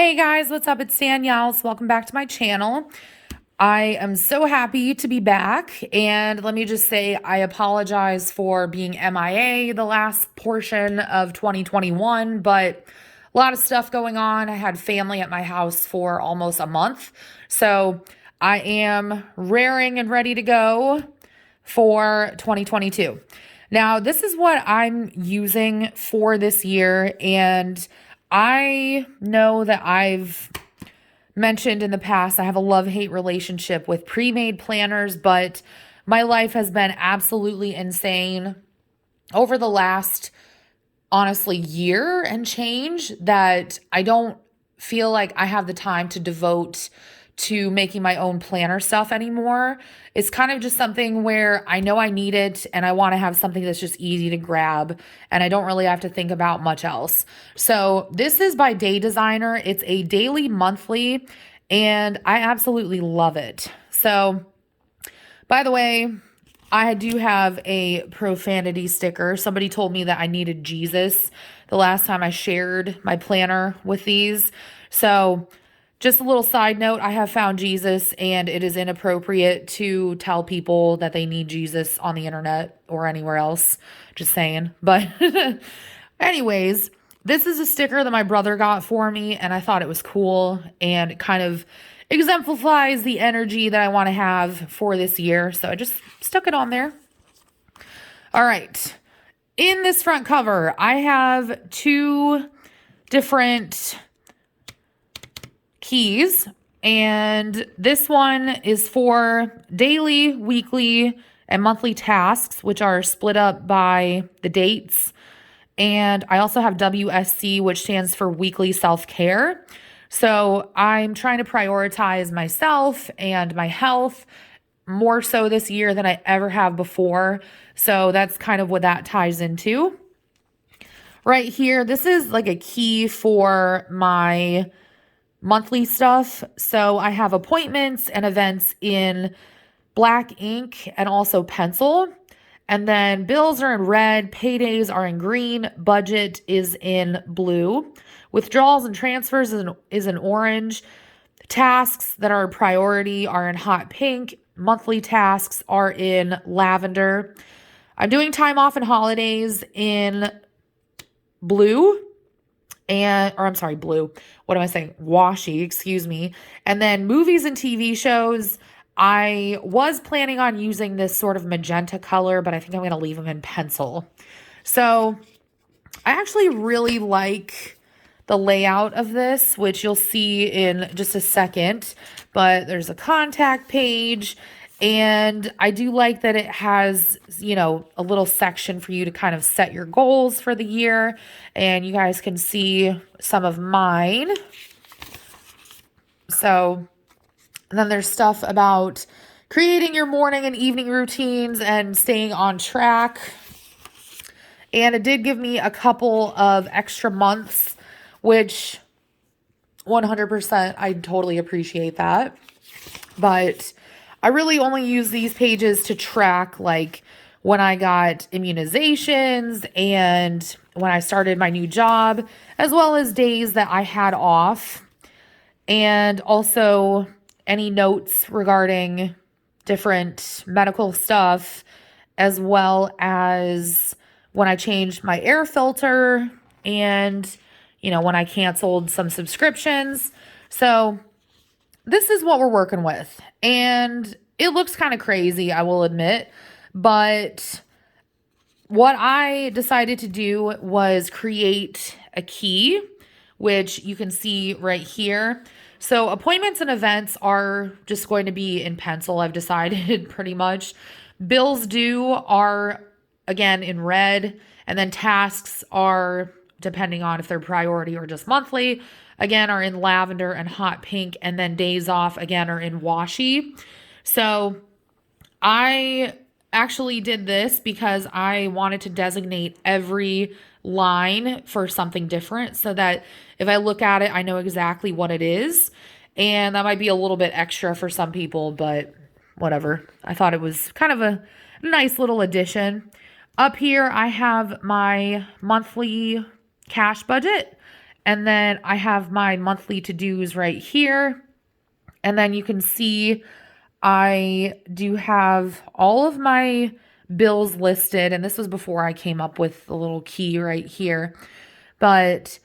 Hey guys, what's up? It's Danielle. Welcome back to my channel. I am so happy to be back. And let me just say, I apologize for being MIA the last portion of 2021, but a lot of stuff going on. I had family at my house for almost a month. So I am raring and ready to go for 2022. Now, this is what I'm using for this year. And I know that I've mentioned in the past, I have a love-hate relationship with pre-made planners, but my life has been absolutely insane over the last, honestly, year and change that I don't feel like I have the time to devote to making my own planner stuff anymore. It's kind of just something where I know I need it and I want to have something that's just easy to grab and I don't really have to think about much else. So this is by Day Designer. It's a daily, monthly, and I absolutely love it. So, by the way, I do have a profanity sticker. Somebody told me that I needed Jesus the last time I shared my planner with these. So just a little side note, I have found Jesus, and it is inappropriate to tell people that they need Jesus on the internet or anywhere else. Just saying. But anyways, this is a sticker that my brother got for me, and I thought it was cool, and it kind of exemplifies the energy that I want to have for this year. So I just stuck it on there. All right. In this front cover, I have two different keys, and this one is for daily, weekly, and monthly tasks, which are split up by the dates. And I also have WSC, which stands for weekly self-care. So I'm trying to prioritize myself and my health more so this year than I ever have before. So that's kind of what that ties into. Right here, this is like a key for my monthly stuff. So I have appointments and events in black ink and also pencil. And then bills are in red, paydays are in green, budget is in blue. Withdrawals and transfers is in orange. Tasks that are a priority are in hot pink. Monthly tasks are in lavender. I'm doing time off and holidays in blue. Blue. What am I saying? Washi, excuse me. And then movies and TV shows. I was planning on using this sort of magenta color, but I think I'm going to leave them in pencil. So I actually really like the layout of this, which you'll see in just a second. But there's a contact page. And I do like that it has, a little section for you to kind of set your goals for the year. And you guys can see some of mine. So, and then there's stuff about creating your morning and evening routines and staying on track. And it did give me a couple of extra months, which 100%, I totally appreciate that. But I really only use these pages to track like when I got immunizations and when I started my new job, as well as days that I had off, and also any notes regarding different medical stuff, as well as when I changed my air filter and, when I canceled some subscriptions. So this is what we're working with. And it looks kind of crazy, I will admit. But what I decided to do was create a key, which you can see right here. So appointments and events are just going to be in pencil, I've decided pretty much. Bills due are, again, in red. And then tasks are, depending on if they're priority or just monthly, again, are in lavender and hot pink. And then days off, again, are in washi. So I actually did this because I wanted to designate every line for something different so that if I look at it, I know exactly what it is. And that might be a little bit extra for some people, but whatever. I thought it was kind of a nice little addition. Up here, I have my monthly cash budget. And then I have my monthly to-dos right here. And then you can see I do have all of my bills listed. And this was before I came up with the little key right here. But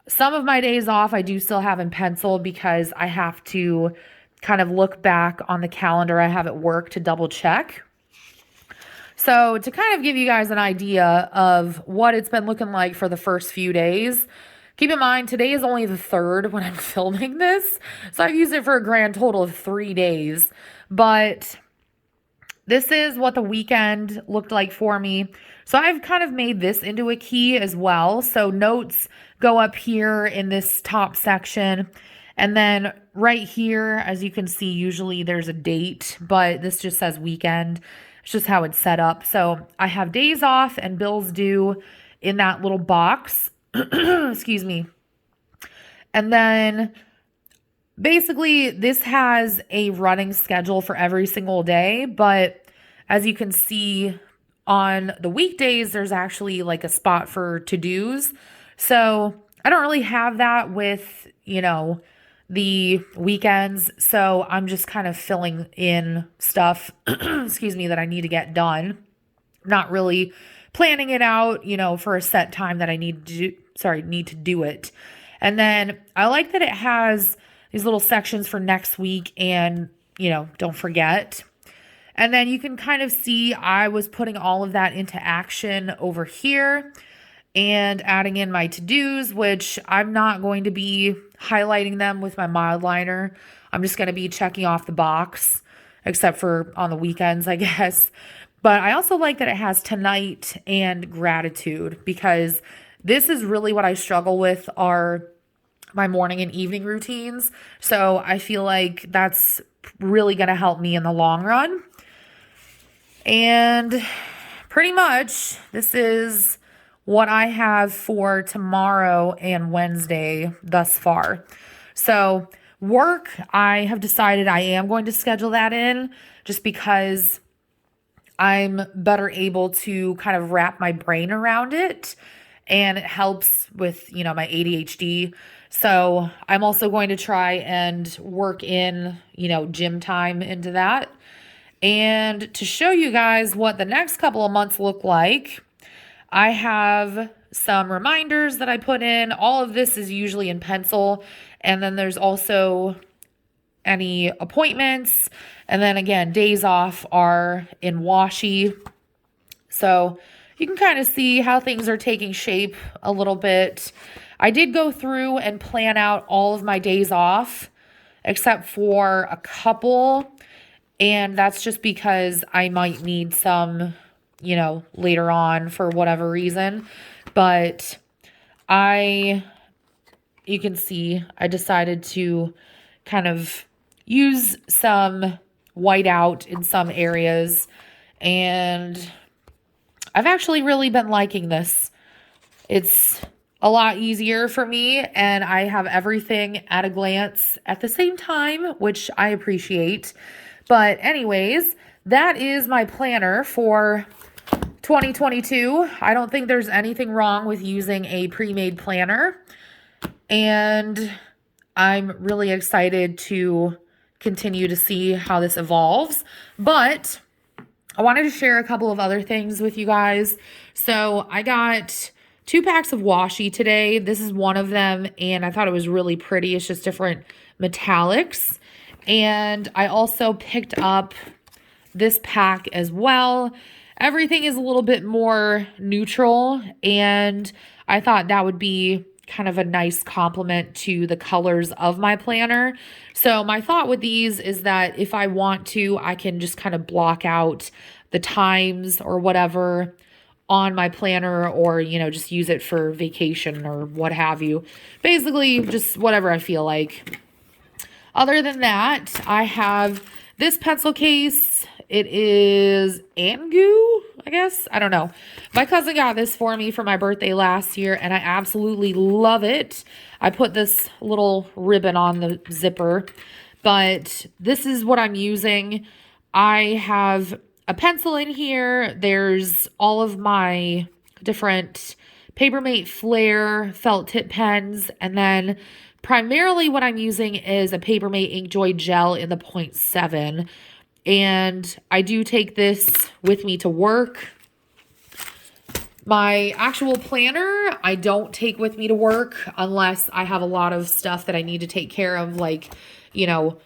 some of my days off I do still have in pencil because I have to kind of look back on the calendar I have at work to double check. So to kind of give you guys an idea of what it's been looking like for the first few days, keep in mind today is only the 3rd when I'm filming this. So I've used it for a grand total of 3 days. But this is what the weekend looked like for me. So I've kind of made this into a key as well. So notes go up here in this top section. And then right here, as you can see, usually there's a date, but this just says weekend. It's just how it's set up. So I have days off and bills due in that little box. Excuse me. And then basically this has a running schedule for every single day. But as you can see on the weekdays, there's actually like a spot for to-dos. So I don't really have that with, the weekends. So I'm just kind of filling in stuff, excuse me, that I need to get done. Not really planning it out, for a set time that I need to do it. And then I like that it has these little sections for next week and, don't forget. And then you can kind of see I was putting all of that into action over here and adding in my to-dos, which I'm not going to be highlighting them with my mild liner. I'm just going to be checking off the box, except for on the weekends, I guess. But I also like that it has tonight and gratitude, because this is really what I struggle with are my morning and evening routines. So I feel like that's really going to help me in the long run. And pretty much this is what I have for tomorrow and Wednesday thus far. So work, I have decided I am going to schedule that in just because I'm better able to kind of wrap my brain around it, and it helps with, my ADHD. So I'm also going to try and work in, gym time into that. And to show you guys what the next couple of months look like, I have some reminders that I put in. All of this is usually in pencil. And then there's also any appointments. And then again, days off are in Washi. So you can kind of see how things are taking shape a little bit. I did go through and plan out all of my days off, except for a couple. And that's just because I might need some, later on for whatever reason. But you can see I decided to kind of use some whiteout in some areas. And I've actually really been liking this. It's a lot easier for me, and I have everything at a glance at the same time, which I appreciate. But anyways, that is my planner for 2022. I don't think there's anything wrong with using a pre-made planner. And I'm really excited to continue to see how this evolves. But I wanted to share a couple of other things with you guys. So I got 2 packs of washi today. This is one of them, and I thought it was really pretty. It's just different metallics. And I also picked up this pack as well. Everything is a little bit more neutral, and I thought that would be kind of a nice complement to the colors of my planner. So my thought with these is that if I want to, I can just kind of block out the times or whatever on my planner, or, just use it for vacation or what have you. Basically, just whatever I feel like. Other than that, I have this pencil case. It is Angu, I guess. I don't know. My cousin got this for me for my birthday last year, and I absolutely love it. I put this little ribbon on the zipper, but this is what I'm using. I have a pencil in here. There's all of my different Papermate Flare felt tip pens, and then primarily what I'm using is a Papermate Inkjoy gel in the 0.7. And I do take this with me to work. My actual planner, I don't take with me to work unless I have a lot of stuff that I need to take care of, like, you know,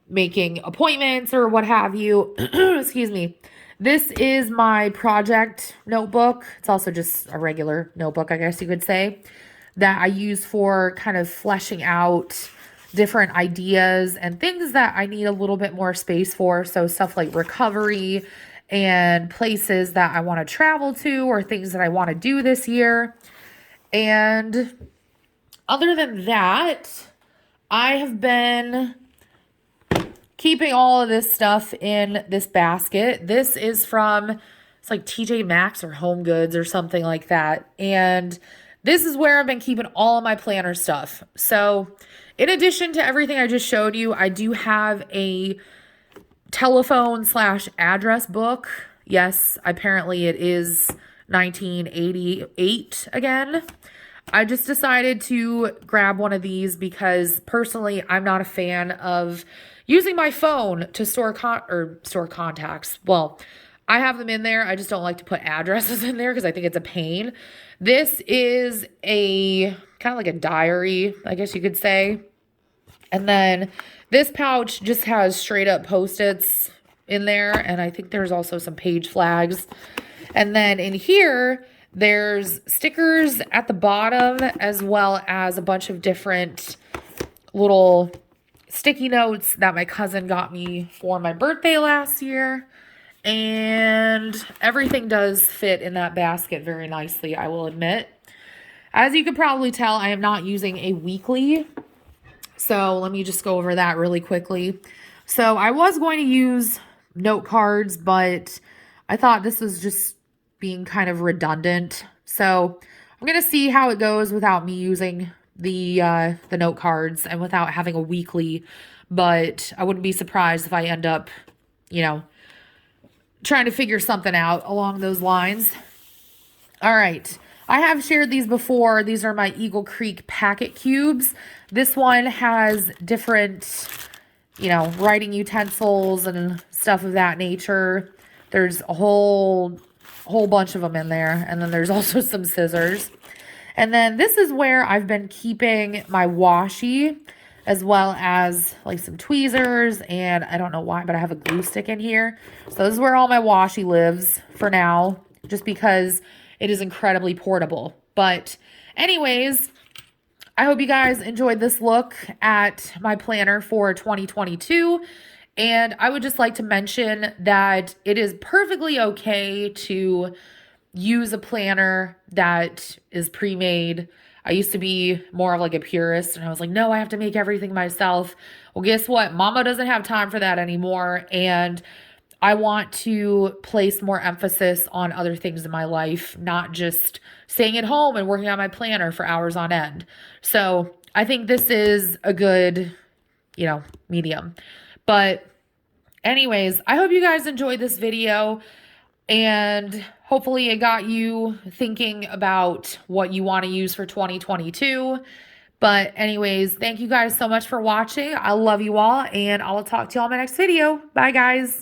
making appointments or what have you. Excuse me. This is my project notebook. It's also just a regular notebook, I guess you could say, that I use for kind of fleshing out different ideas and things that I need a little bit more space for. So stuff like recovery and places that I want to travel to or things that I want to do this year. And other than that, I have been keeping all of this stuff in this basket. This is from, it's like TJ Maxx or Home Goods or something like that. And this is where I've been keeping all of my planner stuff. So in addition to everything I just showed you, I do have a telephone/address book. Yes, apparently it is 1988 again. I just decided to grab one of these because personally, I'm not a fan of using my phone to store contacts. Well, I have them in there. I just don't like to put addresses in there because I think it's a pain. This is a kind of like a diary, I guess you could say. And then this pouch just has straight up Post-its in there. And I think there's also some page flags. And then in here, there's stickers at the bottom, as well as a bunch of different little sticky notes that my cousin got me for my birthday last year. And everything does fit in that basket very nicely, I will admit. As you could probably tell, I am not using a weekly. So let me just go over that really quickly. So I was going to use note cards, but I thought this was just being kind of redundant. So I'm going to see how it goes without me using the note cards and without having a weekly. But I wouldn't be surprised if I end up, you know, trying to figure something out along those lines. All right. I have shared these before. These are my Eagle Creek packet cubes. This one has different, you know, writing utensils and stuff of that nature. There's a whole bunch of them in there. And then there's also some scissors. And then this is where I've been keeping my washi, as well as like some tweezers, and I don't know why, but I have a glue stick in here. So this is where all my washi lives for now, just because it is incredibly portable. But anyways, I hope you guys enjoyed this look at my planner for 2022. And I would just like to mention that it is perfectly okay to use a planner that is pre-made. I used to be more of like a purist, and I was like, no, I have to make everything myself. Well, guess what? Mama doesn't have time for that anymore. And I want to place more emphasis on other things in my life, not just staying at home and working on my planner for hours on end. So I think this is a good, you know, medium. But anyways, I hope you guys enjoyed this video, and hopefully it got you thinking about what you want to use for 2022. But anyways, thank you guys so much for watching. I love you all, and I will talk to you all in my next video. Bye, guys.